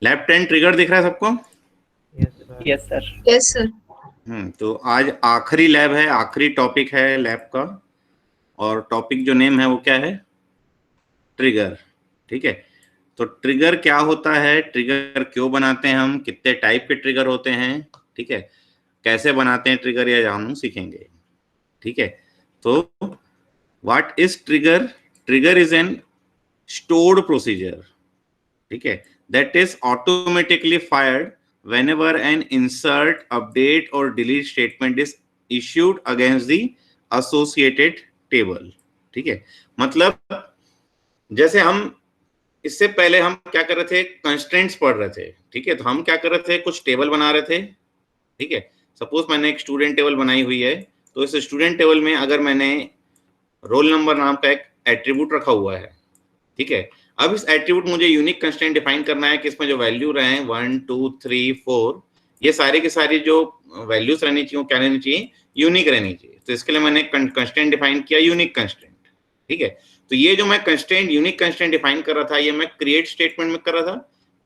Lab 10 trigger दिख रहा है सबको? Yes sir. Yes sir. तो आज आखिरी लैब है, आखिरी टॉपिक है लैब का, और टॉपिक जो नेम है वो क्या है? ट्रिगर। ठीक है, तो ट्रिगर क्या होता है, ट्रिगर क्यों बनाते हैं हम, कितने टाइप के ट्रिगर होते हैं, ठीक है, कैसे बनाते हैं ट्रिगर, ये हम सीखेंगे। ठीक है, तो what is trigger? Trigger is an stored procedure, ठीक है, that is automatically fired whenever an insert, update or delete statement is issued against the associated table। ठीक है, मतलब जैसे हम इससे पहले हम क्या कर रहे थे, कंस्ट्रेंट्स पढ़ रहे थे। ठीक है, तो हम क्या कर रहे थे, कुछ टेबल बना रहे थे। ठीक है, सपोज मैंने एक स्टूडेंट टेबल बनाई हुई है, तो इस स्टूडेंट टेबल में अगर मैंने रोल नंबर नाम का एक एट्रीब्यूट रखा हुआ है, ठीक है, अब इस एट्रीब्यूट मुझे यूनिक कंस्ट्रेंट डिफाइन करना है कि इसमें जो वैल्यू रहे 1 2 3 4 ये सारी की सारी जो वैल्यूज रहनी चाहिए वो क्या रहनी चाहिए, यूनिक रहनी चाहिए। तो इसके लिए मैंने कंस्ट्रेंट डिफाइन किया यूनिक कंस्ट्रेंट। ठीक है, तो ये जो मैं कंस्ट्रेंट यूनिक कंस्ट्रेंट डिफाइन कर रहा था, ये मैं क्रिएट स्टेटमेंट में कर रहा था।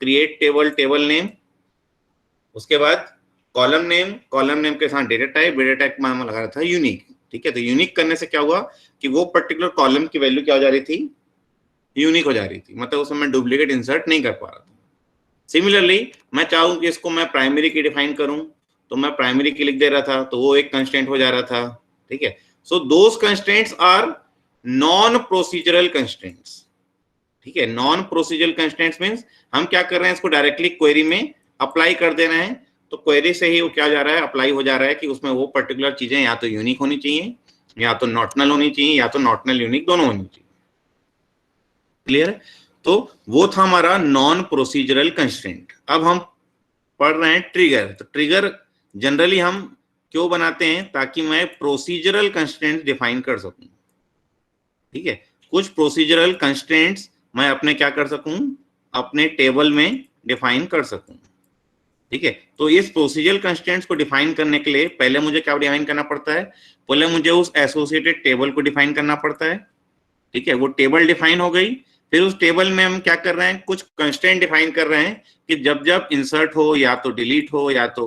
क्रिएट टेबल, टेबल नेम, उसके बाद कॉलम नेम के साथ डेटा टाइप में लगा रहा था यूनिक। ठीक है, तो यूनिक करने से क्या हुआ कि वो पर्टिकुलर कॉलम की वैल्यू क्या हो जा रही थी, यूनिक हो जा रही थी, मतलब उसमें मैं डुप्लीकेट इंसर्ट नहीं कर पा रहा था। सिमिलरली मैं चाहूं कि इसको मैं प्राइमरी की डिफाइन करूं, तो मैं प्राइमरी की लिख दे रहा था, तो वो एक कंस्ट्रेंट हो जा रहा था। ठीक है, so those constraints are non procedural constraints. ठीक है, नॉन प्रोसीजरल कंस्ट्रेंट्स मींस हम क्या कर रहे हैं, इसको डायरेक्टली क्वेरी में अप्लाई कर दे रहे हैं, तो क्वेरी से ही वो क्या जा रहा है, अप्लाई हो जा रहा है कि उसमें वो पर्टिकुलर चीजें या तो यूनिक होनी चाहिए, या तो नॉट नल होनी चाहिए, या तो नॉट नल यूनिक दोनों होनी चाहिए। क्लियर है? तो वो था हमारा नॉन प्रोसीजरल कंस्ट्रेंट। अब हम पढ़ रहे हैं ट्रिगर। तो ट्रिगर जनरली हम क्यों बनाते हैं, ताकि मैं प्रोसीजरल कंस्ट्रेंट डिफाइन कर सकूं। ठीक है, कुछ प्रोसीजरल कंस्ट्रेंट्स मैं अपने क्या कर सकूं, अपने टेबल में डिफाइन कर सकूं। ठीक है, तो इस प्रोसीजरल कंस्ट्रेंट्स को डिफाइन करने के लिए पहले मुझे क्या डिफाइन करना पड़ता है, पहले मुझे उस एसोसिएटेड टेबल को डिफाइन करना पड़ता है। ठीक है, वो टेबल डिफाइन हो गई, फिर उस टेबल में हम क्या कर रहे हैं, कुछ कंस्ट्रेंट डिफाइन कर रहे हैं कि जब जब इंसर्ट हो, या तो डिलीट हो, या तो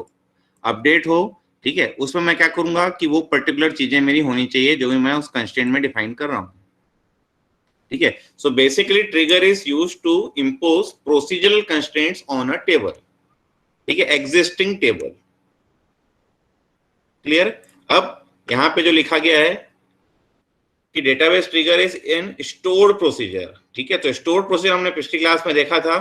अपडेट हो, ठीक है, उसमें मैं क्या करूंगा कि वो पर्टिकुलर चीजें मेरी होनी चाहिए जो भी मैं उस कंस्ट्रेंट में डिफाइन कर रहा हूं। ठीक है, so basically trigger is used to impose procedural constraints on a table. ठीक है, एग्जिस्टिंग टेबल। क्लियर? अब यहां पे जो लिखा गया है कि database trigger is in stored procedure. ठीक है, तो स्टोर्ड प्रोसीजर हमने पिछली क्लास में देखा था।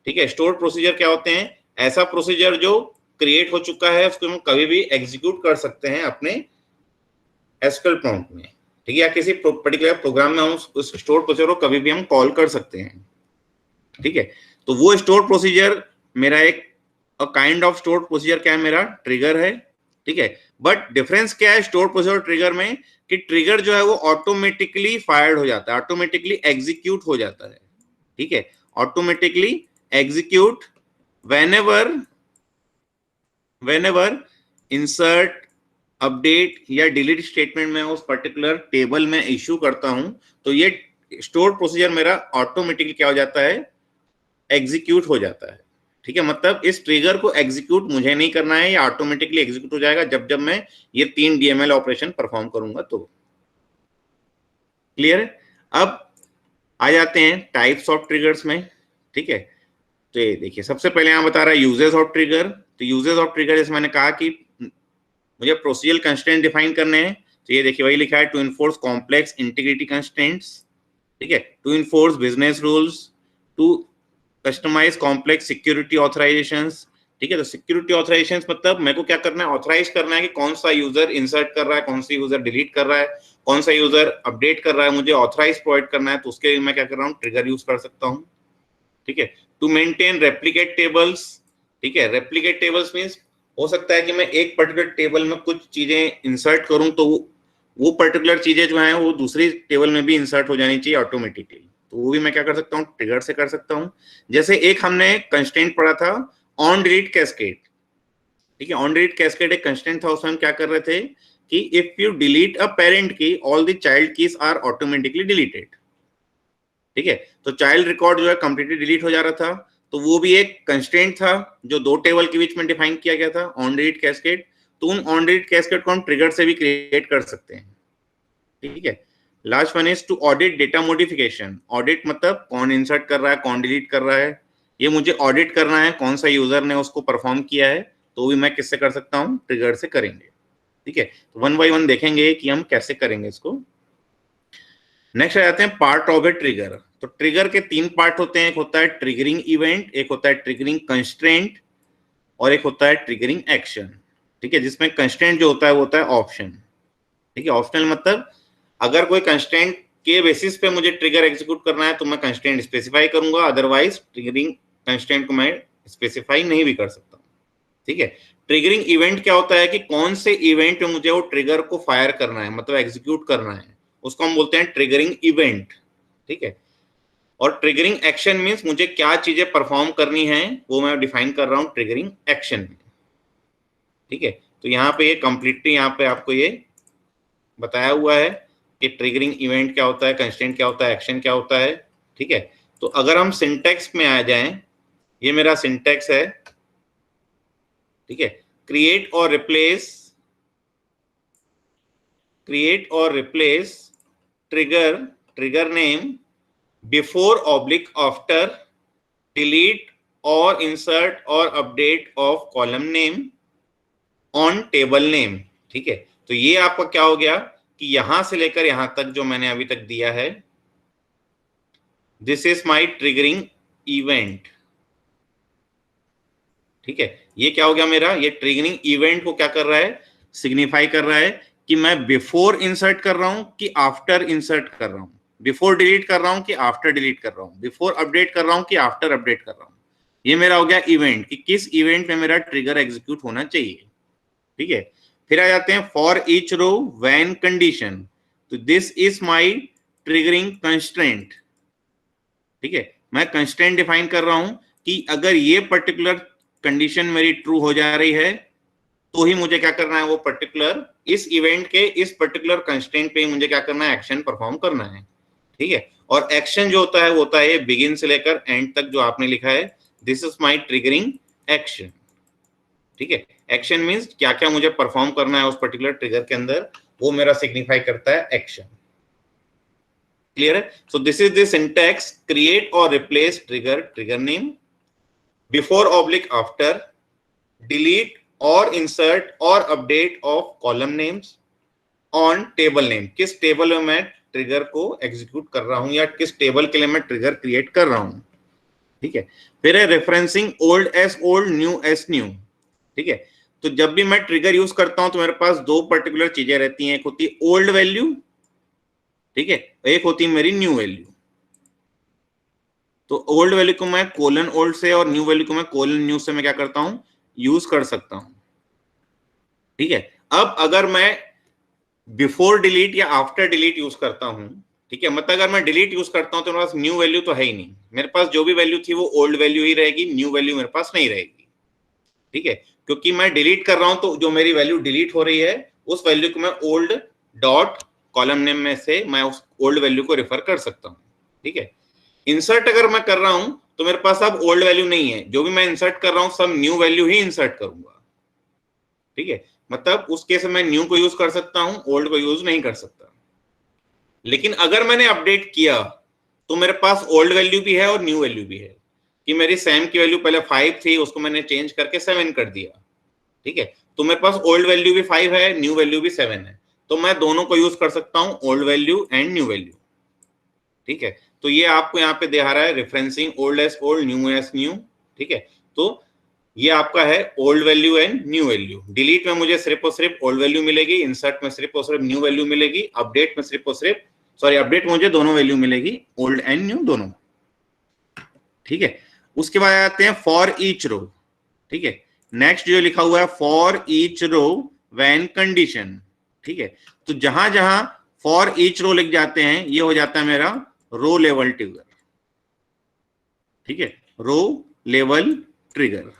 ठीक है, स्टोर्ड प्रोसीजर क्या होते हैं, ऐसा प्रोसीजर जो क्रिएट हो चुका है उसको हम कभी भी एग्जीक्यूट कर सकते हैं अपने एसक्यूएल प्रॉम्प्ट में। ठीक है, या किसी पर्टिकुलर प्रोग्राम में हम उस स्टोर्ड प्रोसीजर को कभी भी हम कॉल कर सकते हैं। ठीक है, तो वो स्टोर्ड प्रोसीजर मेरा एक काइंड ऑफ स्टोर्ड प्रोसीजर क्या है, मेरा ट्रिगर है। ठीक है, बट डिफरेंस क्या है स्टोर्ड प्रोसीजर और ट्रिगर में, कि ट्रिगर जो है वो ऑटोमेटिकली फायर्ड हो जाता है, ऑटोमेटिकली एग्जीक्यूट हो जाता है। ठीक है, automatically execute whenever insert, update या डिलीट स्टेटमेंट में उस पर्टिकुलर टेबल में इश्यू करता हूं, तो ये स्टोर्ड प्रोसीजर मेरा ऑटोमेटिकली क्या हो जाता है, एग्जीक्यूट हो जाता है। ठीक है, मतलब इस ट्रिगर को एग्जीक्यूट मुझे नहीं करना है, ये ऑटोमेटिकली एग्जीक्यूट हो जाएगा जब जब मैं ये 3 डीएमएल ऑपरेशन परफॉर्म करूंगा तो। क्लियर है? अब आ जाते हैं टाइप्स ऑफ ट्रिगर्स में। ठीक है, तो ये देखिए सबसे पहले यहां बता रहा है यूजेस ऑफ ट्रिगर। तो यूजेस ऑफ ट्रिगर जैसे मैंने कहा कि मुझे प्रोसीजरल कंस्ट्रेंट डिफाइन करने हैं, तो ये देखिए वही लिखा है, to enforce complex integrity constraints. ठीक है, to enforce business rules, to customise complex security authorisations. ठीक है, तो सिक्योरिटी ऑथराइजेशंस मतलब मेरे को क्या करना है, ऑथराइज करना है कि कौन सा यूजर इंसर्ट कर रहा है, कौन सा यूजर डिलीट कर रहा है, कौन सा यूजर अपडेट कर रहा है, मुझे ऑथराइज प्रोवाइड करना है, तो उसके लिए मैं क्या कर रहा हूँ, ट्रिगर यूज कर सकता हूँ। ठीक है, टू मेंटेन रेप्लिकेट टेबल्स। ठीक है, रेप्लिकेट टेबल्स मींस हो सकता है कि मैं एक पर्टिकुलर टेबल में कुछ चीजें इंसर्ट करूं, तो वो पर्टिकुलर चीजें जो हैं वो दूसरी टेबल में भी इंसर्ट हो जानी चाहिए ऑटोमेटिकली, तो वो भी मैं क्या कर सकता हूँ, ट्रिगर से कर सकता हूँ। जैसे एक हमने कंस्ट्रेंट पढ़ा था ऑन डिलीट कैस्केड। ठीक है, ऑन डिलीट कैस्केड एक कंस्ट्रेंट था, उसमें हम क्या कर रहे थे कि if you delete a parent key, all the child keys are automatically deleted. ठीक है, तो चाइल्ड रिकॉर्ड जो है कंप्लीटली डिलीट हो जा रहा था, तो वो भी एक कंस्ट्रेंट था जो दो टेबल के बीच में डिफाइन किया गया था, ऑन डिलीट कैस्केड। तो उन ऑन डिलीट कैस्केड को हम ट्रिगर से भी क्रिएट कर सकते हैं, ठीक है। Last one is to audit data modification. Audit मतलब कौन इंसर्ट कर रहा है, कौन डिलीट कर रहा है, ये मुझे ऑडिट करना है, कौन सा यूजर ने उसको परफॉर्म किया है, तो भी मैं किससे कर सकता हूँ, ट्रिगर से करेंगे, ठीक है। तो वन बाय वन देखेंगे कि हम कैसे करेंगे इसको। नेक्स्ट आ जाते हैं पार्ट ऑफ ए ट्रिगर। तो ट्रिगर के तीन पार्ट होते हैं, एक होता है ट्रिगरिंग इवेंट, एक होता है ट्रिगरिंग कंस्ट्रेंट, और एक होता है ट्रिगरिंग एक्शन, ठीक है। जिसमें कंस्ट्रेंट जो होता है वो होता है ऑप्शन, ठीक है। ऑप्शनल मतलब अगर कोई कंस्ट्रेंट के बेसिस पे मुझे ट्रिगर एग्जीक्यूट करना है तो मैं कंस्ट्रेंट स्पेसिफाई करूंगा, अदरवाइज ट्रिगरिंग कंस्ट्रेंट को मैं स्पेसिफाई नहीं भी कर सकता, ठीक है। ट्रिगरिंग इवेंट क्या होता है कि कौन से इवेंट में मुझे वो ट्रिगर को फायर करना है, मतलब एग्जीक्यूट करना है, उसको हम बोलते हैं ट्रिगरिंग इवेंट, ठीक है। और ट्रिगरिंग एक्शन मींस मुझे क्या चीजें परफॉर्म करनी है वो मैं डिफाइन कर रहा हूं ट्रिगरिंग एक्शन में, ठीक है। तो यहाँ पे ये कंप्लीटली यहाँ पे आपको ये बताया हुआ है कि ट्रिगरिंग इवेंट क्या होता है, कंस्ट्रेंट क्या होता है, एक्शन क्या होता है, ठीक है। तो अगर हम सिंटैक्स में आ जाएं, ये मेरा सिंटैक्स है, ठीक है। Create or replace trigger, trigger name before oblique after, delete or insert or update of column name on table name, ठीक है। तो ये आपका क्या हो गया कि यहां से लेकर यहां तक जो मैंने अभी तक दिया है, this is my triggering event, ठीक है। ये क्या हो गया मेरा, ये ट्रिगरिंग इवेंट को क्या कर रहा है, सिग्निफाई कर रहा है कि मैं बिफोर इंसर्ट कर रहा हूं कि आफ्टर इंसर्ट कर रहा हूं, बिफोर डिलीट कर रहा हूं कि आफ्टर डिलीट कर रहा हूं, बिफोर अपडेट कर रहा हूं कि आफ्टर अपडेट कर रहा हूं। ये मेरा हो गया इवेंट कि किस इवेंट में मेरा ट्रिगर एग्जीक्यूट होना चाहिए, ठीक है। फिर आ जाते हैं for each row when condition. तो this is my triggering constraint, ठीक है। मैं कंस्ट्रेंट डिफाइन कर रहा हूं कि अगर ये पर्टिकुलर कंडीशन मेरी ट्रू हो जा रही है तो ही मुझे क्या करना है, वो पर्टिकुलर इस इवेंट के इस पर्टिकुलर कंस्ट्रेंट पे मुझे क्या करना है, एक्शन परफॉर्म करना है, ठीक है। और एक्शन जो होता है वो होता है बिगिन से लेकर एंड तक जो आपने लिखा है, this is my triggering action, ठीक है। एक्शन मींस क्या क्या मुझे परफॉर्म करना है उस पर्टिकुलर ट्रिगर के अंदर, वो मेरा सिग्निफाई करता है एक्शन, क्लियर है। So this is the syntax, create or replace trigger, trigger name before oblique after, delete or insert or update of column names on table name, किस टेबल में मैं ट्रिगर को एग्जीक्यूट कर रहा हूं या किस टेबल के लिए मैं ट्रिगर क्रिएट कर रहा हूं, ठीक है। फिर है referencing old S old, new S new, ठीक है। तो जब भी मैं ट्रिगर यूज करता हूं तो मेरे पास दो पर्टिकुलर चीजें रहती हैं, एक होती है ओल्ड वैल्यू, ठीक है, एक होती है मेरी न्यू वैल्यू। तो ओल्ड वैल्यू को मैं कोलन ओल्ड से और न्यू वैल्यू को मैं कोलन न्यू से मैं क्या करता हूं, यूज कर सकता हूं, ठीक है। अब अगर मैं बिफोर डिलीट या आफ्टर डिलीट यूज करता हूं, ठीक है, मतलब अगर मैं डिलीट यूज करता हूं तो मेरे पास न्यू वैल्यू तो है ही नहीं, मेरे पास जो भी वैल्यू थी वो ओल्ड वैल्यू ही रहेगी, न्यू वैल्यू मेरे पास नहीं रहेगी, ठीक है। क्योंकि मैं डिलीट कर रहा हूं तो जो मेरी वैल्यू डिलीट हो रही है उस वैल्यू को मैं ओल्ड डॉट कॉलम नेम में से मैं उस ओल्ड वैल्यू को रेफर कर सकता हूं, ठीक है। इंसर्ट अगर मैं कर रहा हूं तो मेरे पास अब ओल्ड वैल्यू नहीं है, जो भी मैं इंसर्ट कर रहा हूं सब न्यू वैल्यू ही इंसर्ट करूंगा, ठीक है। मतलब उस केस में मैं न्यू को यूज कर सकता हूं, ओल्ड को यूज नहीं कर सकता। लेकिन अगर मैंने अपडेट किया तो मेरे पास ओल्ड वैल्यू भी है और न्यू वैल्यू भी है, कि मेरी सैम की वैल्यू पहले 5 थी उसको मैंने चेंज करके 7 कर दिया, ठीक है। तो मेरे पास ओल्ड वैल्यू भी 5 है, न्यू वैल्यू भी 7 है, तो मैं दोनों को यूज कर सकता हूं, old value and new value, ठीक है। तो ये आपको यहाँ पे दिखा रहा है referencing old S old, new S new, ठीक है। तो ये आपका है old value and new value. Delete में मुझे सिर्फ और सिर्फ ओल्ड वैल्यू मिलेगी, इंसर्ट में सिर्फ और सिर्फ न्यू वैल्यू मिलेगी, अपडेट में सिर्फ और सिर्फ अपडेट मुझे दोनों वैल्यू मिलेगी, ओल्ड एंड न्यू दोनों, ठीक है। उसके बाद आते हैं फॉर ईच रो, ठीक है। नेक्स्ट जो लिखा हुआ है for each row when condition, ठीक है। तो जहां जहां फॉर ईच रो लिख जाते हैं ये हो जाता है मेरा रो लेवल ट्रिगर, ठीक है, रो लेवल ट्रिगर।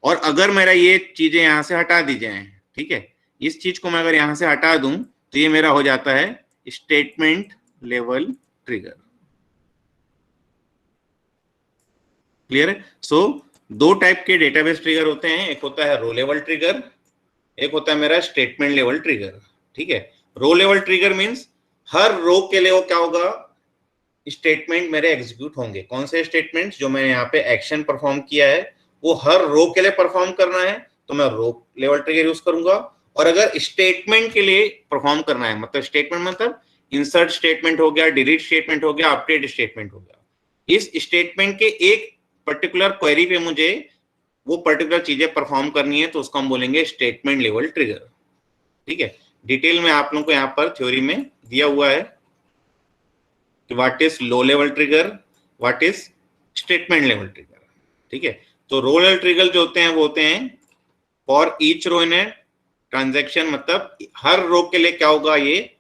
और अगर मेरा ये चीजें यहां से हटा दी जाए, ठीक है, इस चीज को मैं अगर यहां से हटा दूं तो ये मेरा हो जाता है स्टेटमेंट लेवल ट्रिगर, क्लियर है? सो दो टाइप के डेटाबेस ट्रिगर होते हैं, एक होता है रो लेवल ट्रिगर, एक होता है मेरा स्टेटमेंट लेवल ट्रिगर। ठीक है, रो लेवल ट्रिगर मींस हर रो के लिए वो क्या होगा, स्टेटमेंट मेरे एग्जीक्यूट होंगे। कौन से स्टेटमेंट्स? जो मैंने यहाँ पे एक्शन परफॉर्म किया है वो हर रो के लिए परफॉर्म करना है तो मैं रो लेवल ट्रिगर यूज करूंगा। और अगर स्टेटमेंट के लिए परफॉर्म करना है, मतलब स्टेटमेंट मतलब इंसर्ट स्टेटमेंट हो गया, डिलीट स्टेटमेंट हो गया, अपडेट स्टेटमेंट हो गया, इस स्टेटमेंट के एक पर्टिकुलर क्वेरी पे मुझे वो पर्टिकुलर चीजें परफॉर्म करनी है तो उसको हम बोलेंगे स्टेटमेंट लेवल ट्रिगर। ठीक है, डिटेल में आप लोगों को यहाँ पर थ्योरी में दिया हुआ है कि what is low level trigger, what is statement level trigger. ठीक है, तो रो लेवल ट्रिगर जो होते हैं वो होते हैं for each row in a transaction, मतलब हर रो के लिए क्या होगा, ये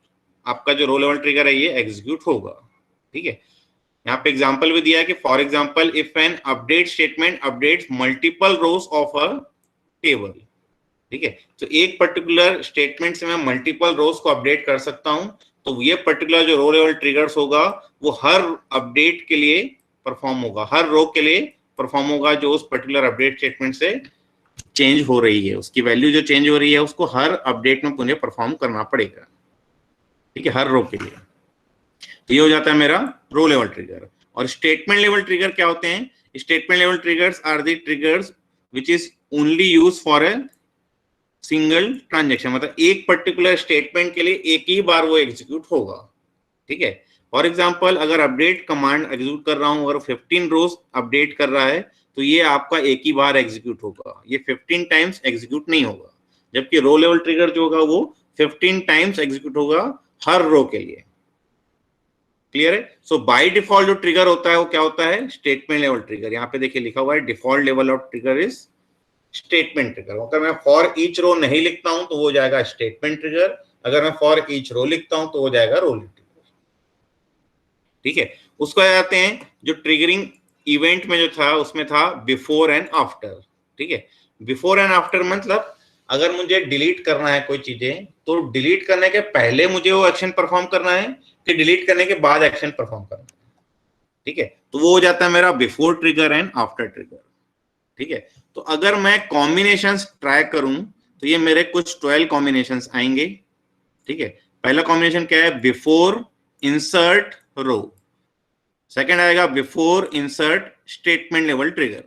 आपका जो रो लेवल ट्रिगर है ये एग्जीक्यूट होगा। ठीक है, यहाँ पे एग्जांपल भी दिया है कि for example if an update statement updates multiple rose of a table. ठीक है, तो एक पर्टिकुलर स्टेटमेंट से मैं मल्टीपल रोज को अपडेट कर सकता हूं, तो ये पर्टिकुलर जो रो लेवल ट्रिगर्स होगा वो हर अपडेट के लिए परफॉर्म होगा, हर रो के लिए परफॉर्म होगा जो उस पर्टिकुलर अपडेट स्टेटमेंट से चेंज हो रही है, उसकी वैल्यू जो चेंज हो रही है उसको हर अपडेट में मुझे परफॉर्म करना पड़ेगा। ठीक है, हर रो के लिए। तो ये हो जाता है मेरा रो लेवल ट्रिगर। और स्टेटमेंट लेवल ट्रिगर क्या होते हैं? Statement level triggers are the triggers which is only use for a single transaction, मतलब एक पर्टिकुलर स्टेटमेंट के लिए एक ही बार वो एग्जीक्यूट होगा। ठीक है, फॉर एग्जांपल अगर अपडेट कमांड एग्जीक्यूट कर रहा हूं और 15 रोज अपडेट कर रहा है तो ये आपका एक ही बार एग्जीक्यूट होगा, ये 15 टाइम्स एग्जीक्यूट नहीं होगा। जबकि रो लेवल ट्रिगर जो होगा वो 15 टाइम्स एग्जीक्यूट होगा हर रो के लिए। क्लियर है? सो बाय डिफॉल्ट जो ट्रिगर होता है वो क्या होता है? Statement level trigger. यहाँ पे देखिए लिखा हुआ है default level of trigger is statement trigger. अगर मैं फॉर ईच रो नहीं लिखता हूं तो वो जाएगा स्टेटमेंट ट्रिगर, अगर मैं फॉर ईच रो लिखता हूं तो वो जाएगा रो ट्रिगर। ठीक है, उसको आ जाते हैं जो ट्रिगरिंग इवेंट में जो था उसमें था बिफोर एंड आफ्टर। ठीक है, बिफोर एंड आफ्टर मतलब अगर मुझे डिलीट करना है कोई चीजें तो डिलीट करने के पहले मुझे वो एक्शन परफॉर्म करना है कि डिलीट करने के बाद एक्शन परफॉर्म करना है। ठीक है, तो वो हो जाता है मेरा before trigger and after trigger. ठीक है, तो अगर मैं कॉम्बिनेशंस ट्राई करूं तो ये मेरे कुछ 12 कॉम्बिनेशंस आएंगे। ठीक है, पहला कॉम्बिनेशन क्या है? बिफोर इंसर्ट रो, सेकंड आएगा before insert statement level trigger,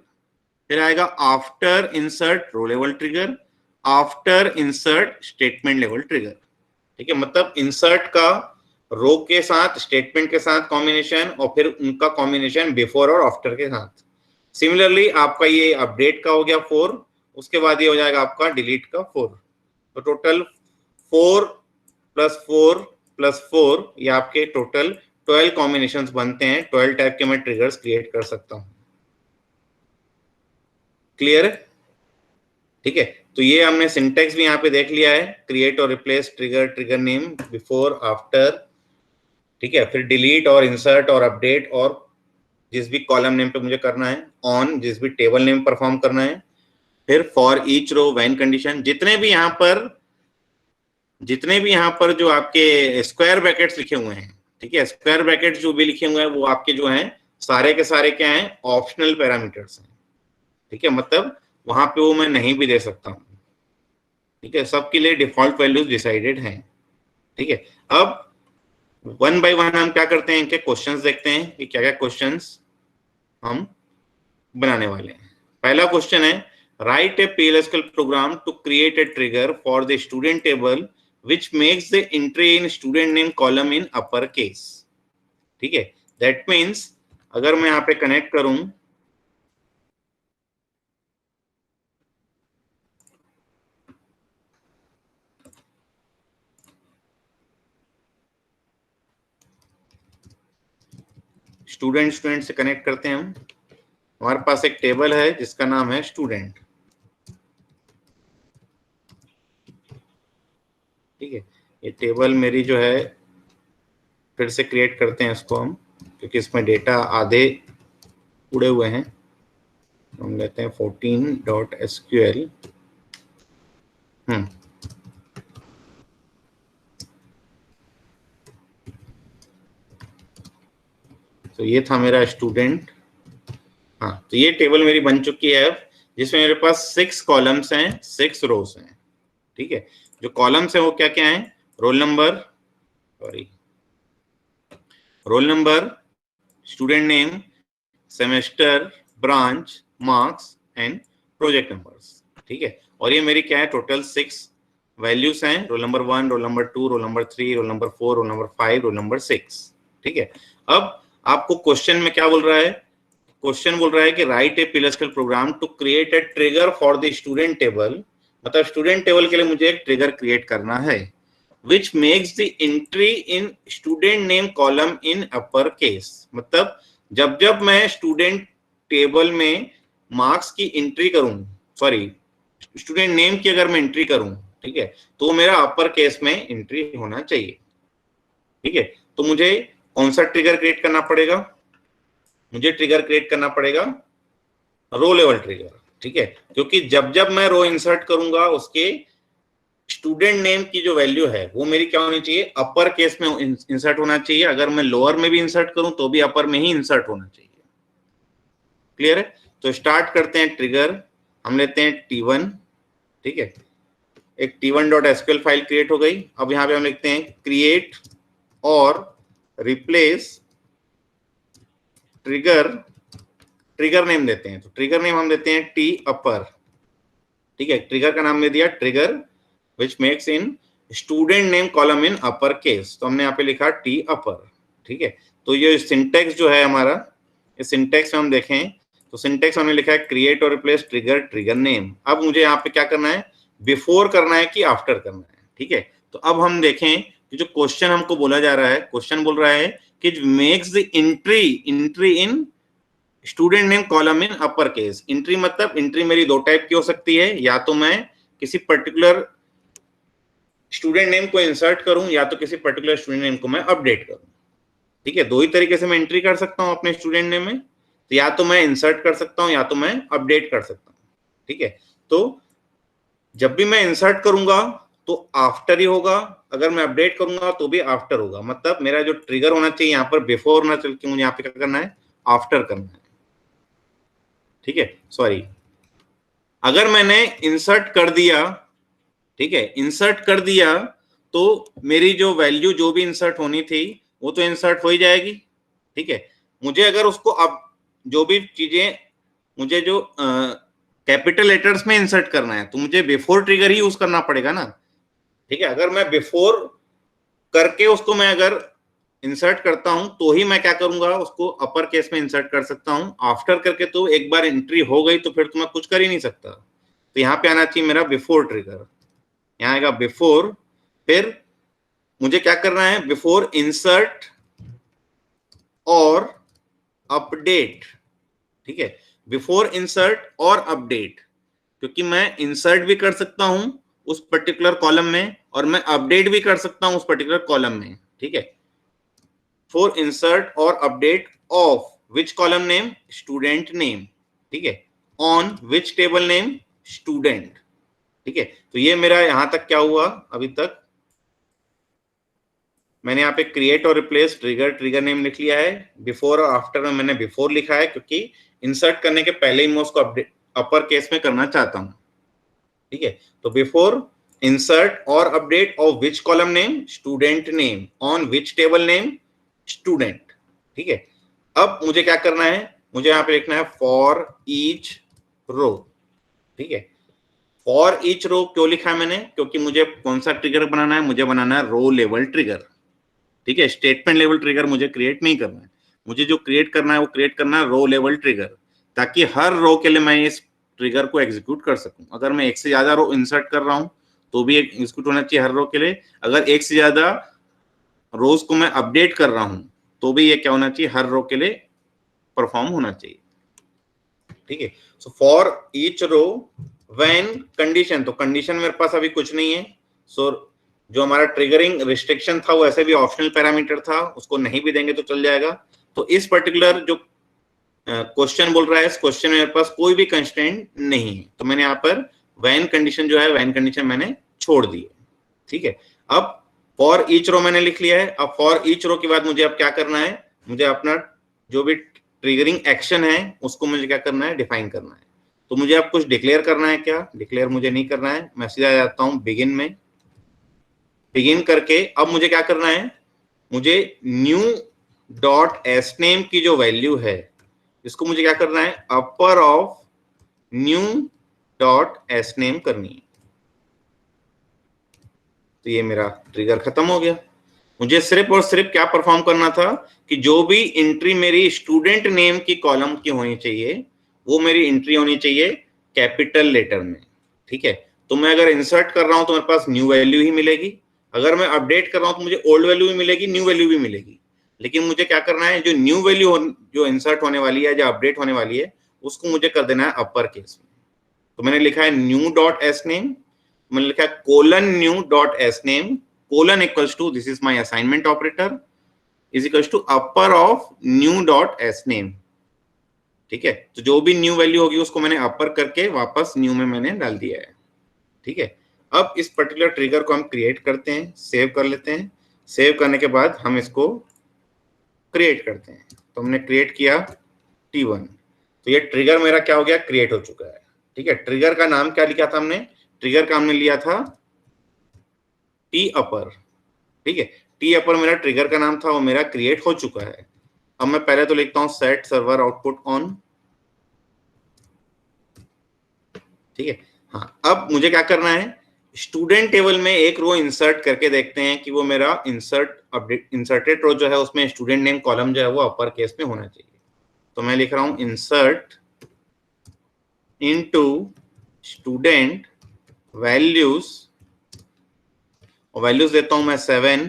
फिर आएगा after insert row level trigger, after insert statement level trigger. ठीक है, मतलब इंसर्ट का रो के साथ स्टेटमेंट के साथ कॉम्बिनेशन और फिर उनका कॉम्बिनेशन बिफोर और आफ्टर के साथ। सिमिलरली आपका ये अपडेट का हो गया 4, उसके बाद ये हो जाएगा आपका डिलीट का 4। तो टोटल 4 प्लस 4 प्लस 4 ये आपके टोटल 12 कॉम्बिनेशंस बनते हैं। 12 टाइप के मैं ट्रिगर्स क्रिएट कर सकता हूं। क्लियर है? ठीक है, तो ये हमने सिंटेक्स भी यहाँ पे देख लिया है, create or replace trigger, trigger name before after. ठीक है, फिर delete or insert or update और जिस भी कॉलम नेम पे मुझे करना है, ऑन जिस भी टेबल नेम परफॉर्म करना है, फिर for each row when condition. जितने भी यहाँ पर जो आपके स्क्वायर ब्रैकेट्स लिखे हुए हैं, ठीक है, स्क्वायर ब्रैकेट्स जो भी लिखे हुए हैं वो आपके जो हैं सारे के सारे क्या हैं? ऑप्शनल पैरामीटर्स हैं। ठीक है, मतलब वहां पे वो मैं नहीं भी दे सकता हूँ। ठीक है, सबके लिए डिफॉल्ट वैल्यूज डिसाइडेड हैं। ठीक है, अब वन बाय वन हम क्या करते हैं, इनके क्वेश्चंस देखते हैं कि क्या क्या क्वेश्चंस हम बनाने वाले हैं। पहला क्वेश्चन है write a PLSQL program to create a trigger for the student table which makes the entry in student name column in upper case। ठीक है, दैट मीन्स अगर मैं यहाँ पे कनेक्ट करूं स्टूडेंट से कनेक्ट करते हैं हम, हमारे पास एक टेबल है जिसका नाम है स्टूडेंट। ठीक है, ये टेबल मेरी जो है फिर से क्रिएट करते हैं इसको हम, क्योंकि इसमें डेटा आधे उड़े हुए हैं। हम लेते हैं 14.SQL। तो ये था मेरा स्टूडेंट। हाँ, तो ये टेबल मेरी बन चुकी है अब, जिसमें मेरे पास 6 कॉलम्स हैं, 6 रोज हैं। ठीक है, जो कॉलम्स हैं वो क्या क्या हैं? Roll number, student name, semester, branch, marks and project numbers. ठीक है, और ये मेरी क्या है? टोटल 6 वैल्यूज हैं। Roll number 1, roll number 2, roll number 3, roll number 4, roll number 5, roll number 6। ठीक है, अब आपको क्वेश्चन में क्या बोल रहा है? क्वेश्चन बोल रहा है कि write a PLSQL program to create a trigger for the student table. मतलब स्टूडेंट टेबल के लिए मुझे एक ट्रिगर क्रिएट करना है, which makes the entry in student name column in upper case। मतलब जब जब मैं स्टूडेंट टेबल में मार्क्स की एंट्री करूं, सॉरी स्टूडेंट नेम की अगर मैं एंट्री करूं, ठीक है, तो मेरा अपर केस में एंट्री होना चाहिए। ठीक है, तो मुझे कौन सा ट्रिगर क्रिएट करना पड़ेगा? मुझे ट्रिगर क्रिएट करना पड़ेगा रो लेवल ट्रिगर। ठीक है, क्योंकि जब जब मैं रो इंसर्ट करूंगा उसके स्टूडेंट नेम की जो वैल्यू है वो मेरी क्या होनी चाहिए? अपर केस में इंसर्ट होना चाहिए। अगर मैं लोअर में भी इंसर्ट करूं तो भी अपर में ही इंसर्ट होना चाहिए। क्लियर है? तो स्टार्ट करते हैं ट्रिगर। हम लेते हैं T1। ठीक है, एक T1.SQL फाइल क्रिएट हो गई। अब यहां पे हम लिखते हैं create or replace trigger, trigger name देते हैं। तो ट्रिगर नेम हम देते हैं T अपर। ठीक है, ट्रिगर का नाम दे दिया trigger which makes in student name column in upper case। तो हमने यहाँ पे लिखा T upper। ठीक है, तो ये सिंटेक्स जो है हमारा, इस सिंटेक्स में हम देखें तो सिंटेक्स हमने लिखा है create or replace trigger, trigger name. अब मुझे यहाँ पे क्या करना है? बिफोर करना है कि आफ्टर करना है? ठीक है, तो अब हम देखें कि जो क्वेश्चन हमको बोला जा रहा है, क्वेश्चन बोल रहा है कि makes the entry in student name column in upper case. Entry मतलब एंट्री मेरी दो टाइप की हो सकती है, या तो मैं किसी पर्टिकुलर स्टूडेंट नेम को इंसर्ट करूं या तो किसी पर्टिकुलर स्टूडेंट नेम को मैं अपडेट करूं। ठीक है, दो ही तरीके से मैं एंट्री कर सकता हूं अपने स्टूडेंट नेम में। तो या तो मैं इंसर्ट कर सकता हूं या तो मैं अपडेट कर सकता हूं। ठीक है, तो जब भी मैं इंसर्ट करूंगा तो आफ्टर ही होगा, अगर मैं अपडेट करूंगा तो भी आफ्टर होगा। मतलब मेरा जो ट्रिगर होना चाहिए यहाँ पर बिफोर ना चल के मुझे यहाँ पे क्या करना है? आफ्टर करना है। ठीक है, सॉरी, अगर मैंने इंसर्ट कर दिया, ठीक है, इंसर्ट कर दिया तो मेरी जो वैल्यू जो भी इंसर्ट होनी थी वो तो इंसर्ट हो ही जाएगी। ठीक है, मुझे अगर उसको अब जो भी चीजें मुझे जो कैपिटल लेटर्स में इंसर्ट करना है तो मुझे बिफोर ट्रिगर ही यूज करना पड़ेगा ना। ठीक है, अगर मैं बिफोर करके उसको मैं अगर इंसर्ट करता हूं तो ही मैं क्या करूंगा? उसको अपर केस में इंसर्ट कर सकता हूं। आफ्टर करके तो एक बार एंट्री हो गई तो फिर तो मैं कुछ कर ही नहीं सकता। तो यहाँ पे आना चाहिए मेरा बिफोर ट्रिगर। यहाँ आएगा बिफोर, फिर मुझे क्या करना है? Before insert or update. ठीक है, बिफोर इंसर्ट और अपडेट, क्योंकि मैं इंसर्ट भी कर सकता हूं उस पर्टिकुलर कॉलम में और मैं अपडेट भी कर सकता हूं उस पर्टिकुलर कॉलम में। ठीक है, for insert or update of which column name? Student name. ठीक है, on which table name? Student. ठीक है, तो ये मेरा यहां तक क्या हुआ? अभी तक मैंने यहाँ पे create or replace trigger, trigger name लिख लिया है। बिफोर और आफ्टर में मैंने बिफोर लिखा है क्योंकि इंसर्ट करने के पहले ही मैं उसको अपडेट अपर केस में करना चाहता हूं। ठीक है, तो before insert or update of which column name? Student name. On which table name? Student. ठीक है, अब मुझे क्या करना है? मुझे यहाँ पे लिखना है फॉर ईच रो। ठीक है, फॉर ईच रो क्यों लिखा है मैंने? क्योंकि मुझे कौन सा ट्रिगर बनाना है? मुझे बनाना है रो लेवल ट्रिगर। ठीक है, स्टेटमेंट लेवल ट्रिगर मुझे क्रिएट नहीं करना है। मुझे जो क्रिएट करना है वो क्रिएट करना है रो लेवल ट्रिगर, ताकि हर रो के लिए मैं इस ट्रिगर को एग्जीक्यूट कर सकूं। अगर मैं एक से ज्यादा रो इंसर्ट कर रहा हूं तो भी एग्जीक्यूट होना चाहिए हर रो के लिए। अगर एक से ज्यादा रोज को मैं अपडेट कर रहा हूं तो भी ये क्या होना चाहिए? हर रो के लिए परफॉर्म होना चाहिए। ठीक है, so for each row when condition, तो कंडीशन मेरे पास अभी कुछ नहीं है। सो जो हमारा ट्रिगरिंग रिस्ट्रिक्शन था वो ऐसे भी ऑप्शनल पैरामीटर था, उसको नहीं भी देंगे तो चल जाएगा। तो इस पर्टिकुलर जो क्वेश्चन बोल रहा है, इस क्वेश्चन में मेरे पास कोई भी कंस्ट्रेंट नहीं है, तो मैंने यहाँ पर व्हेन कंडीशन जो है, व्हेन कंडीशन मैंने छोड़ दी है। ठीक है, अब फॉर ईच रो मैंने लिख लिया है। अब फॉर ईच रो के बाद मुझे अब क्या करना है? मुझे अपना जो भी ट्रिगरिंग एक्शन है उसको मुझे क्या करना है, डिफाइन करना है। तो मुझे अब कुछ डिक्लेयर करना है क्या? डिक्लेयर मुझे नहीं करना है, मैं सीधा जाता हूं बिगिन में। बिगिन करके अब मुझे क्या करना है, मुझे न्यू डॉट एस नेम की जो वैल्यू है इसको मुझे क्या करना है, upper of new dot S name करनी है। तो ये मेरा ट्रिगर खत्म हो गया। मुझे सिर्फ और सिर्फ क्या परफॉर्म करना था कि जो भी एंट्री मेरी स्टूडेंट नेम की कॉलम की होनी चाहिए वो मेरी एंट्री होनी चाहिए कैपिटल लेटर में। ठीक है, तो मैं अगर इंसर्ट कर रहा हूं तो मेरे पास न्यू वैल्यू ही मिलेगी, अगर मैं अपडेट कर रहा हूं तो मुझे ओल्ड वैल्यू भी मिलेगी, न्यू वैल्यू भी मिलेगी। लेकिन मुझे क्या करना है, जो न्यू वैल्यू जो इंसर्ट होने वाली है, जो अपडेट होने वाली है, उसको मुझे कर देना है अपर केस में। तो मैंने लिखा है न्यू डॉट एस नेम, मैंने लिखा है colon new dot S name colon equals to, this is my assignment operator, is equals to upper of new dot S name. ठीक है, तो जो भी न्यू वैल्यू होगी उसको मैंने अपर करके वापस न्यू में मैंने डाल दिया है। ठीक है, अब इस पर्टिकुलर ट्रिगर को हम क्रिएट करते हैं, सेव कर लेते हैं। सेव करने के बाद हम इसको क्रिएट करते हैं। तो हमने क्रिएट किया T1, तो ये ट्रिगर मेरा क्या हो गया, क्रिएट हो चुका है। ठीक है, ट्रिगर का नाम क्या लिखा था हमने, ट्रिगर का हमने लिया था टी अपर। ठीक है, टी अपर मेरा ट्रिगर का नाम था, वो मेरा क्रिएट हो चुका है। अब मैं पहले तो लिखता हूं सेट सर्वर आउटपुट ऑन। ठीक है, हाँ, अब मुझे क्या करना है, स्टूडेंट टेबल में एक रो इंसर्ट करके देखते हैं कि वो मेरा इंसर्टेड रो जो है उसमें स्टूडेंट नेम कॉलम जो है वो अपर केस में होना चाहिए। तो मैं लिख रहा हूं इंसर्ट इनटू स्टूडेंट वैल्यूज, और वैल्यूज देता हूं मैं 7,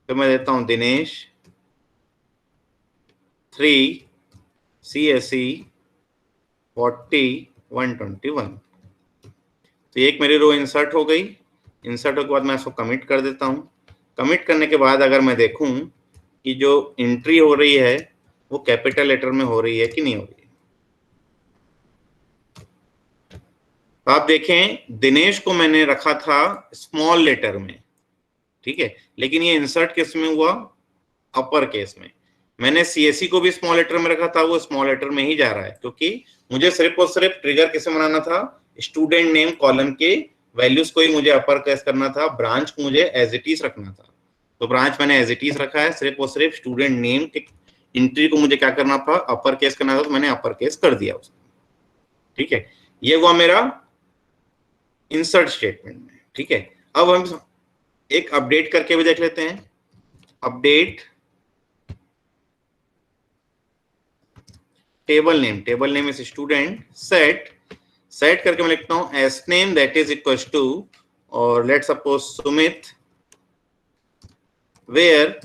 फिर मैं देता हूं दिनेश 3 CSE 40 121। तो एक मेरी रो इंसर्ट हो गई। इंसर्ट होने के बाद मैं इसको कमिट कर देता हूं। कमिट करने के बाद अगर मैं देखूं कि जो एंट्री हो रही है वो कैपिटल लेटर में हो रही है कि नहीं हो रही है, तो आप देखें दिनेश को मैंने रखा था स्मॉल लेटर में। ठीक है, लेकिन ये इंसर्ट किस में हुआ, अपर केस में। मैंने CSE को भी स्मॉल लेटर में रखा था, वो स्मॉल लेटर में ही जा रहा है, क्योंकि मुझे सिर्फ और सिर्फ ट्रिगर किसे बनाना था, स्टूडेंट नेम कॉलम के वैल्यूज को ही मुझे अपर केस करना था, ब्रांच को मुझे एज इट इज रखना था। तो ब्रांच मैंने एज इट इज रखा है, सिर्फ और सिर्फ स्टूडेंट नेम के एंट्री को मुझे क्या करना था, अपर केस करना था, तो मैंने अपर केस कर दिया उसको। ठीक है, ये हुआ मेरा इंसर्ट स्टेटमेंट में। ठीक है, अब हम एक अपडेट करके भी देख लेते हैं। Update table name is student, set करके मैं लिखता हूं s name that is equal to, और लेट सपोज सुमित वेयर,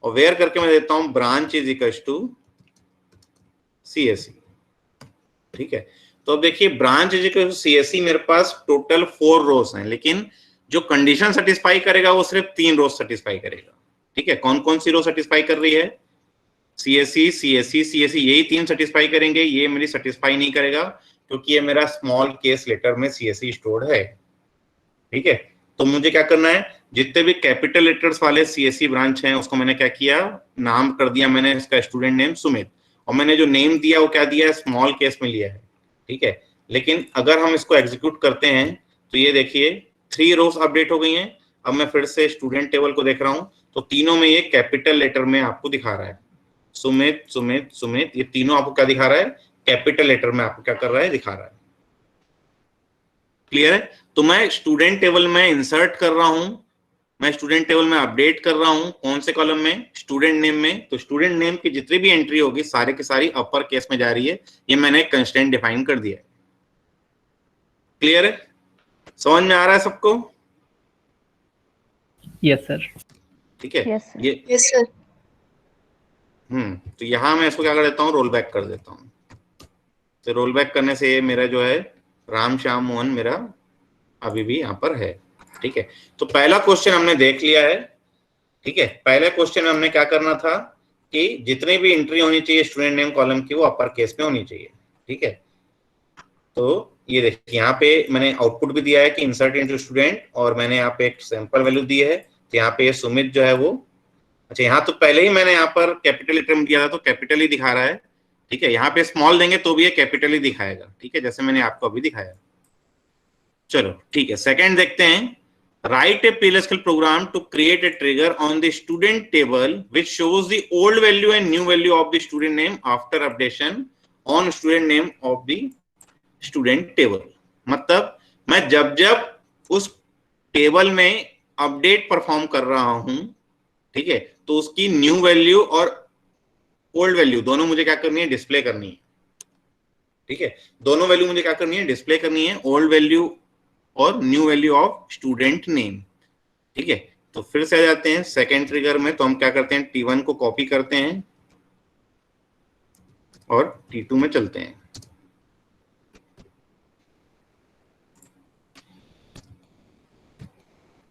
और वेयर करके मैं देता हूं branch is equal to CSE। ठीक है, तो अब देखिए branch is equal to CSE, मेरे पास टोटल 4 रोज हैं, लेकिन जो कंडीशन सेटिस्फाई करेगा वो सिर्फ 3 रोज सेटिस्फाई करेगा। ठीक है, कौन कौन सी रो सेटिस्फाई कर रही है, CSE CSE CSE, यही 3 सेटिस्फाई करेंगे, ये मेरी सेटिस्फाई नहीं करेगा क्योंकि ये मेरा स्मॉल केस लेटर में CSE स्टोर्ड है। ठीक है, तो मुझे क्या करना है, जितने भी कैपिटल लेटर्स वाले CSE ब्रांच हैं उसको मैंने क्या किया, नाम कर दिया मैंने इसका स्टूडेंट नेम सुमित, और मैंने जो नेम दिया वो क्या दिया है, स्मॉल केस में लिया है। ठीक है, लेकिन अगर हम इसको एग्जीक्यूट करते हैं तो ये देखिए 3 रोज अपडेट हो गई हैं। अब मैं फिर से स्टूडेंट टेबल को देख रहा हूं तो तीनों में ये कैपिटल लेटर में आपको दिखा रहा है, सुमित सुमित सुमित, ये तीनों आपको क्या दिखा रहा है, कैपिटल लेटर में आपको क्या कर रहा है, दिखा रहा है। क्लियर है, तो मैं स्टूडेंट टेबल में इंसर्ट कर रहा हूं, मैं स्टूडेंट टेबल में अपडेट कर रहा हूं, कौन से कॉलम में, स्टूडेंट नेम में। तो स्टूडेंट नेम की जितनी भी एंट्री होगी सारे की सारी अपर केस में जा रही है, ये मैंने कंस्ट्रेंट डिफाइन कर दिया है। क्लियर है, समझ में आ रहा है सबको? Yes sir. ठीक है, यस सर। ये यस सर। तो यहां मैं इसको क्या कर देता हूँ, रोल बैक कर देता हूँ। तो रोल बैक करने से मेरा जो है राम श्याम मोहन मेरा अभी भी यहाँ पर है। ठीक है, तो पहला क्वेश्चन हमने देख लिया है। ठीक है, पहले क्वेश्चन में हमने क्या करना था कि जितनी भी एंट्री होनी चाहिए स्टूडेंट नेम कॉलम की वो अपर केस में होनी चाहिए। ठीक है, तो ये देखिए यहाँ पे मैंने आउटपुट भी दिया है कि इंसर्ट इनटू स्टूडेंट, और मैंने यहाँ पे एक सैंपल वैल्यू दी है, तो यहाँ पे सुमित जो है वो अच्छा, यहाँ तो पहले ही मैंने यहाँ पर कैपिटल लेटर में दिया था तो कैपिटल ही दिखा रहा है, ठीक है। यहाँ पे स्मॉल देंगे तो भी ये कैपिटल ही दिखाएगा, ठीक है, जैसे मैंने आपको अभी दिखाया। चलो ठीक है, सेकंड देखते हैं। Write a PLSQL program to create a trigger on the student table which shows the old value and new value of the student name after updation on student name of the student table. मतलब मैं जब जब उस table में update perform कर रहा हूं, ठीक है, तो उसकी न्यू वैल्यू और ओल्ड वैल्यू दोनों मुझे क्या करनी है, डिस्प्ले करनी है, ठीक है। दोनों वैल्यू मुझे क्या करनी है, डिस्प्ले करनी है, ओल्ड वैल्यू और new value of student name, ठीक है। तो फिर से आ जाते हैं सेकेंड ट्रिगर में। तो हम क्या करते हैं, T1 को कॉपी करते हैं और T2 में चलते हैं।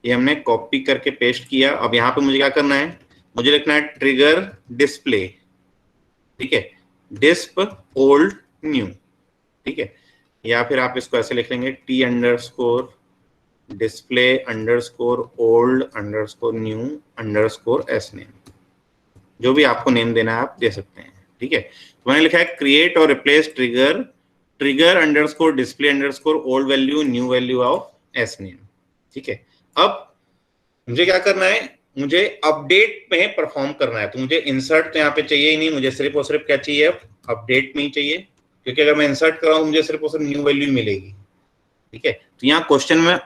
ये हमने कॉपी करके पेस्ट किया। अब यहाँ पे मुझे क्या करना है, मुझे लिखना है ट्रिगर डिस्प्ले, ठीक है, डिस्प ओल्ड न्यू, ठीक है। या फिर आप इसको ऐसे लिख लेंगे T underscore display underscore old underscore new underscore S name, जो भी आपको नेम देना है आप दे सकते हैं, ठीक है। तो मैंने लिखा है create or replace trigger trigger underscore display underscore old value new value of S name, ठीक है। अब मुझे क्या करना है, मुझे अपडेट में परफॉर्म करना है। तो मुझे इंसर्ट तो यहाँ पे चाहिए ही नहीं, मुझे सिर्फ और सिर्फ क्या चाहिए, अपडेट में ही चाहिए, क्योंकि अगर मैं इंसर्ट कर रहा हूँ मुझे सिर्फ और सिर्फ न्यू वैल्यू मिलेगी, ठीक है। तो यहाँ क्वेश्चन में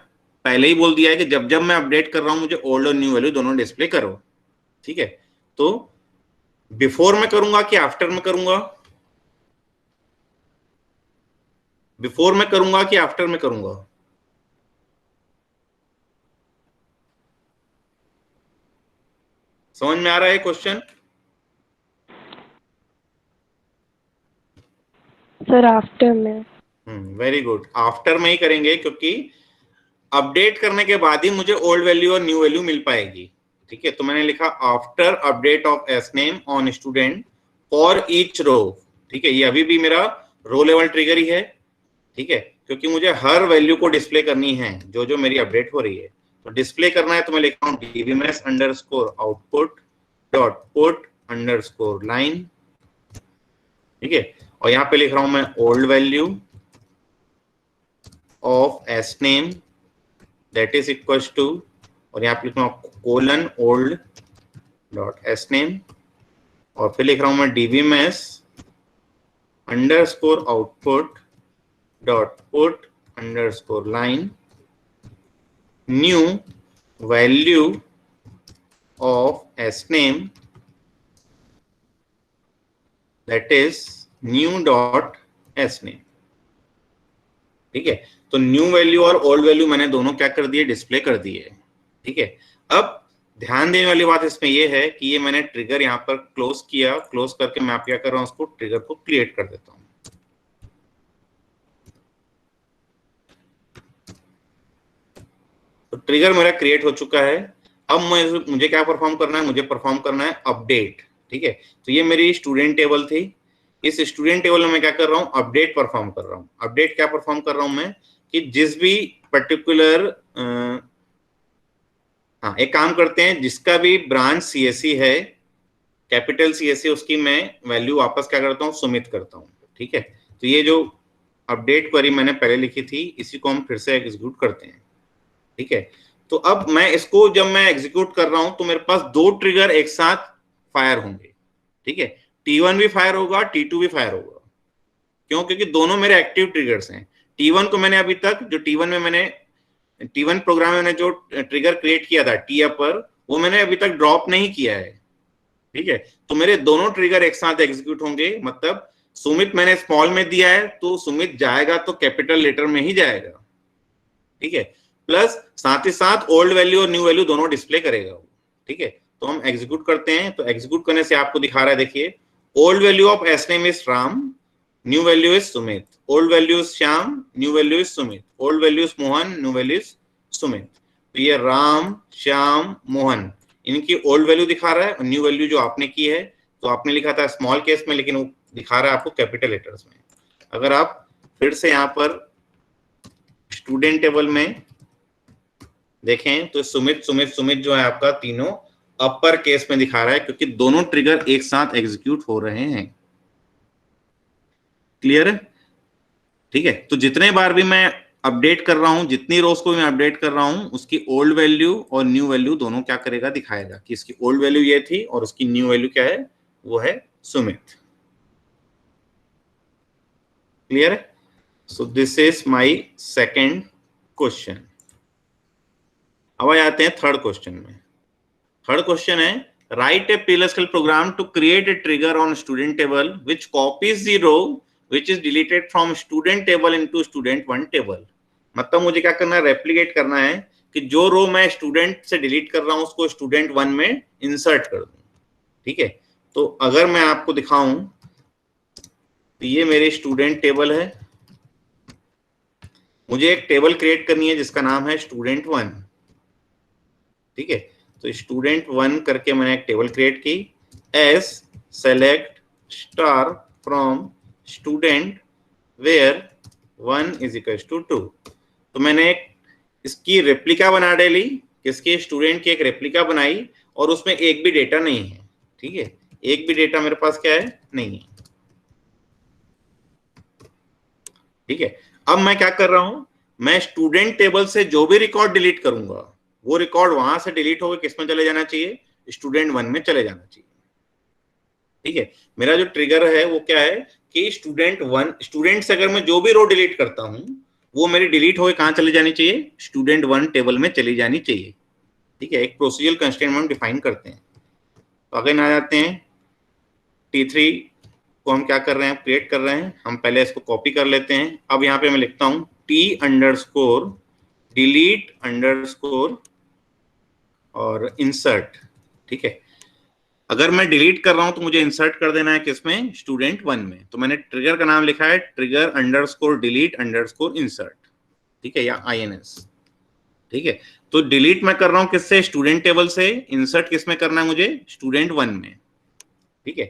पहले ही बोल दिया है कि जब जब मैं अपडेट कर रहा हूँ मुझे ओल्ड और न्यू वैल्यू दोनों डिस्प्ले करो, ठीक है। तो बिफोर में करूंगा कि आफ्टर में करूंगा, बिफोर में करूंगा कि आफ्टर में करूंगा, समझ में आ रहा है क्वेश्चन? सर आफ्टर में। वेरी गुड, आफ्टर में ही करेंगे, क्योंकि अपडेट करने के बाद ही मुझे ओल्ड वैल्यू और न्यू वैल्यू मिल पाएगी, ठीक है। तो मैंने लिखा after update of S name on student for each row, ठीक है। ये अभी भी मेरा रो लेवल ट्रिगर ही है, ठीक है, क्योंकि मुझे हर वैल्यू को डिस्प्ले करनी है जो जो मेरी अपडेट हो रही है। तो डिस्प्ले करना है तो मैं लिख रहा हूँ dbms underscore output dot put underscore line, ठीक है। और यहाँ पे लिख रहा हूं मैं old value of S name that is equal to, और यहाँ पे लिख रहा हूँ colon old dot S name, और फिर लिख रहा हूं मैं dbms underscore output dot put underscore line new value of S name that is new dot S name, ठीक है। तो न्यू वैल्यू और ओल्ड वैल्यू मैंने दोनों क्या कर दिए, डिस्प्ले कर दिए, ठीक है। अब ध्यान देने वाली बात इसमें यह है कि ये मैंने ट्रिगर यहाँ पर क्लोज किया, क्लोज करके मैं क्या कर रहा हूँ, उसको ट्रिगर को क्रिएट कर देता हूँ। तो ट्रिगर मेरा क्रिएट हो चुका है। अब मुझे क्या परफॉर्म करना है, मुझे परफॉर्म करना है अपडेट, ठीक है। तो ये मेरी स्टूडेंट टेबल थी, इस स्टूडेंट टेबल में मैं क्या कर रहा हूँ, अपडेट परफॉर्म कर रहा हूँ। अपडेट क्या परफॉर्म कर रहा हूँ मैं, कि जिस भी पर्टिकुलर हाँ एक काम करते हैं, जिसका भी ब्रांच CSE है कैपिटल CSE, उसकी मैं वैल्यू वापस क्या करता हूँ, सुमित करता हूँ, ठीक है। तो ये जो अपडेट क्वेरी मैंने पहले लिखी थी इसी को हम फिर से एग्जीक्यूट करते हैं, ठीक है। तो अब मैं इसको जब मैं एग्जीक्यूट कर रहा हूं तो मेरे पास दो ट्रिगर एक साथ फायर होंगे, ठीक है। T1 भी फायर होगा, T2 भी फायर होगा। क्यों? क्योंकि दोनों मेरे एक्टिव ट्रिगर्स हैं। T1 को मैंने अभी तक जो T1 में मैंने T1 प्रोग्राम में मैंने जो ट्रिगर क्रिएट किया था टी पर, वो मैंने अभी तक ड्रॉप नहीं किया है, ठीक है। तो मेरे दोनों ट्रिगर एक साथ एग्जीक्यूट होंगे। मतलब सुमित मैंने स्मॉल में दिया है तो सुमित जाएगा तो कैपिटल लेटर में ही जाएगा, ठीक है। प्लस साथ ही साथ ओल्ड वैल्यू और न्यू वैल्यू दोनों डिस्प्ले करेगा वो, ठीक है। तो हम एग्जीक्यूट करते हैं। तो एग्जीक्यूट करने से आपको दिखा रहा है, देखिए old value of S name is Ram, new value is Sumit, old value is Shyam, new value is Sumit, old value is Mohan, new value is Sumit. तो ये राम श्याम मोहन इनकी ओल्ड वैल्यू दिखा रहा है, और न्यू वैल्यू जो आपने की है तो आपने लिखा था स्मॉल केस में, लेकिन वो दिखा रहा है आपको कैपिटल लेटर्स में। अगर आप फिर से यहाँ पर स्टूडेंट टेबल में देखें तो सुमित सुमित सुमित जो है आपका तीनों अपर केस में दिखा रहा है क्योंकि दोनों ट्रिगर एक साथ एग्जीक्यूट हो रहे हैं। क्लियर है? ठीक है, तो जितने बार भी मैं अपडेट कर रहा हूं, जितनी रोज को मैं अपडेट कर रहा हूं, उसकी ओल्ड वैल्यू और न्यू वैल्यू दोनों क्या करेगा, दिखाएगा कि इसकी ओल्ड वैल्यू ये थी और उसकी न्यू वैल्यू क्या है, वो है सुमित। क्लियर है? So this is my second question. अब आ जाते हैं थर्ड क्वेश्चन में। थर्ड क्वेश्चन है, write a PLSQL program to create a trigger on student table which copies the row which is deleted from student table into student one table। मतलब मुझे क्या करना है, रेप्लिकेट करना है कि जो रो मैं स्टूडेंट से डिलीट कर रहा हूं उसको स्टूडेंट वन में इंसर्ट कर दूं। ठीक है, तो अगर मैं आपको दिखाऊं तो ये मेरी स्टूडेंट टेबल है, मुझे एक टेबल क्रिएट करनी है जिसका नाम है स्टूडेंट वन। ठीक है, तो स्टूडेंट वन करके मैंने एक टेबल क्रिएट की, s select star from student where one is equal to two. तो मैंने एक इसकी रेप्लिका बना डाली, किसकी, स्टूडेंट की एक रेप्लिका बनाई और उसमें एक भी डेटा नहीं है। ठीक है, एक भी डेटा मेरे पास क्या है, नहीं है। ठीक है, अब मैं क्या कर रहा हूं, मैं स्टूडेंट टेबल से जो भी रिकॉर्ड डिलीट करूंगा वो रिकॉर्ड वहां से डिलीट होकर किसमें चले जाना चाहिए, स्टूडेंट वन में चले जाना चाहिए। ठीक है, मेरा जो ट्रिगर है वो क्या है कि स्टूडेंट वन, स्टूडेंट से अगर मैं जो भी रो डिलीट करता हूं वो मेरी डिलीट होकर कहां चली जानी चाहिए, स्टूडेंट वन टेबल में चली जानी चाहिए। ठीक है, एक प्रोसीजरल कंस्ट्रेंट हम डिफाइन करते हैं। तो अगर आ जाते हैं T3 को हम क्या कर रहे हैं, क्रिएट कर रहे हैं। हम पहले इसको कॉपी कर लेते हैं। अब यहाँ पे मैं लिखता हूं T_delete और इंसर्ट। ठीक है, अगर मैं डिलीट कर रहा हूं तो मुझे इंसर्ट कर देना है किसमें, स्टूडेंट वन में। तो मैंने ट्रिगर का नाम लिखा है trigger_delete_insert। ठीक है, या INS। ठीक है, तो डिलीट मैं कर रहा हूं किससे, स्टूडेंट टेबल से। इंसर्ट किसमें करना है मुझे, स्टूडेंट वन में। ठीक है,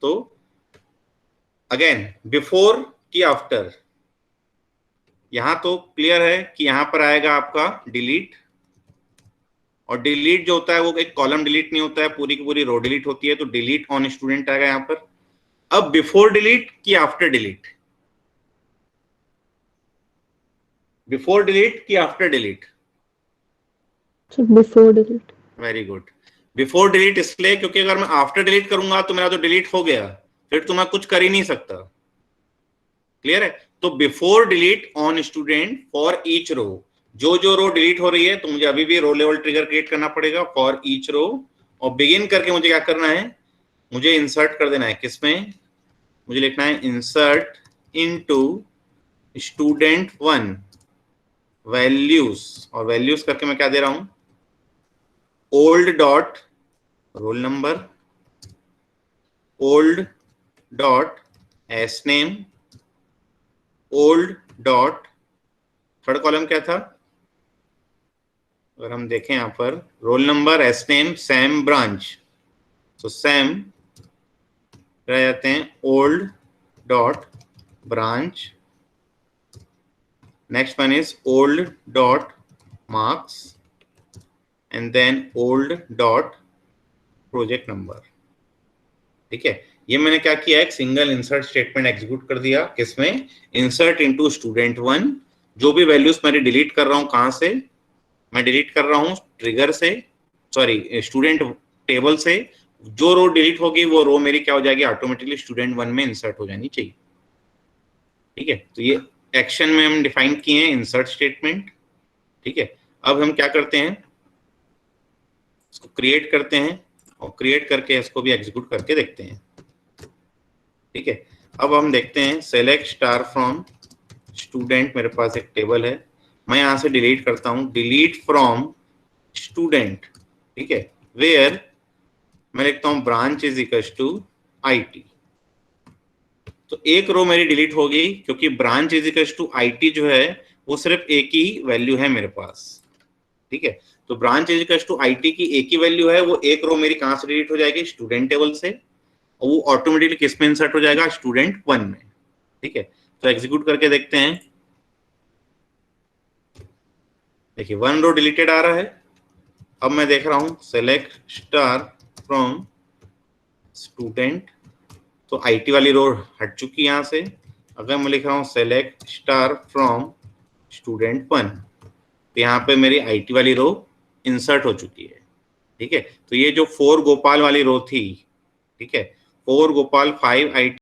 तो अगेन बिफोर की आफ्टर, यहां तो क्लियर है कि यहां पर आएगा आपका डिलीट, और डिलीट जो होता है वो एक कॉलम डिलीट नहीं होता है, पूरी की पूरी रो डिलीट होती है। तो डिलीट ऑन स्टूडेंट आएगा यहां पर। अब बिफोर डिलीट की आफ्टर डिलीट, बिफोर डिलीट की after delete, before delete. Very good. Before delete इसलिए क्योंकि अगर मैं आफ्टर डिलीट करूंगा तो मेरा तो डिलीट हो गया, फिर तो मैं कुछ कर ही नहीं सकता। क्लियर है? तो before delete on student for each row, जो जो रो डिलीट हो रही है तो मुझे अभी भी रो लेवल ट्रिगर क्रिएट करना पड़ेगा फॉर ईच रो। और बिगिन करके मुझे क्या करना है, मुझे इंसर्ट कर देना है किसमें, मुझे लिखना है insert into student one values. और वैल्यूज करके मैं क्या दे रहा हूं, old dot roll number, old dot S name, old dot, third column क्या था, अगर हम देखें यहां पर roll number, s name, same branch. तो सैम रह जाते हैं old dot branch, next one is old dot marks and then old dot project number. ठीक है, ये मैंने क्या किया, एक सिंगल इंसर्ट स्टेटमेंट एग्जीक्यूट कर दिया किसमें, इंसर्ट इनटू स्टूडेंट वन। जो भी वैल्यूज मैंने डिलीट कर रहा हूं, कहां से, मैं डिलीट कर रहा हूं ट्रिगर से, सॉरी स्टूडेंट टेबल से। जो रो डिलीट होगी वो रो मेरी क्या हो जाएगी, ऑटोमेटिकली स्टूडेंट वन में इंसर्ट हो जानी चाहिए। ठीक है, तो ये एक्शन में हम डिफाइन किए हैं इंसर्ट स्टेटमेंट। ठीक है, अब हम क्या करते हैं, इसको क्रिएट करते हैं और क्रिएट करके इसको भी एग्जीक्यूट करके देखते हैं। ठीक है, अब हम देखते हैं सेलेक्ट स्टार फ्रॉम स्टूडेंट, मेरे पास एक टेबल है, मैं यहां से डिलीट करता हूं, डिलीट फ्रॉम स्टूडेंट। ठीक है, वेयर मैं लिखता हूं branch is equal to IT। तो एक रो मेरी डिलीट होगी क्योंकि branch is equal to IT जो है वो सिर्फ एक ही वैल्यू है मेरे पास। ठीक है, तो branch is equal to IT की एक ही वैल्यू है, वो एक रो मेरी कहां से डिलीट हो जाएगी, स्टूडेंट टेबल से, और वो ऑटोमेटिकली किस में इंसर्ट हो जाएगा, स्टूडेंट वन में। ठीक है, तो एग्जीक्यूट करके देखते हैं। देखिए वन रो डिलीटेड आ रहा है, अब मैं देख रहा हूं सेलेक्ट स्टार फ्रॉम स्टूडेंट, तो आईटी वाली रो हट चुकी यहां से। अगर मैं लिख रहा हूं सेलेक्ट स्टार फ्रॉम स्टूडेंट 1, तो यहाँ पे मेरी आईटी वाली रो इंसर्ट हो चुकी है। ठीक है, तो ये जो 4 गोपाल वाली रो थी, ठीक है, 4 गोपाल 5 आईटी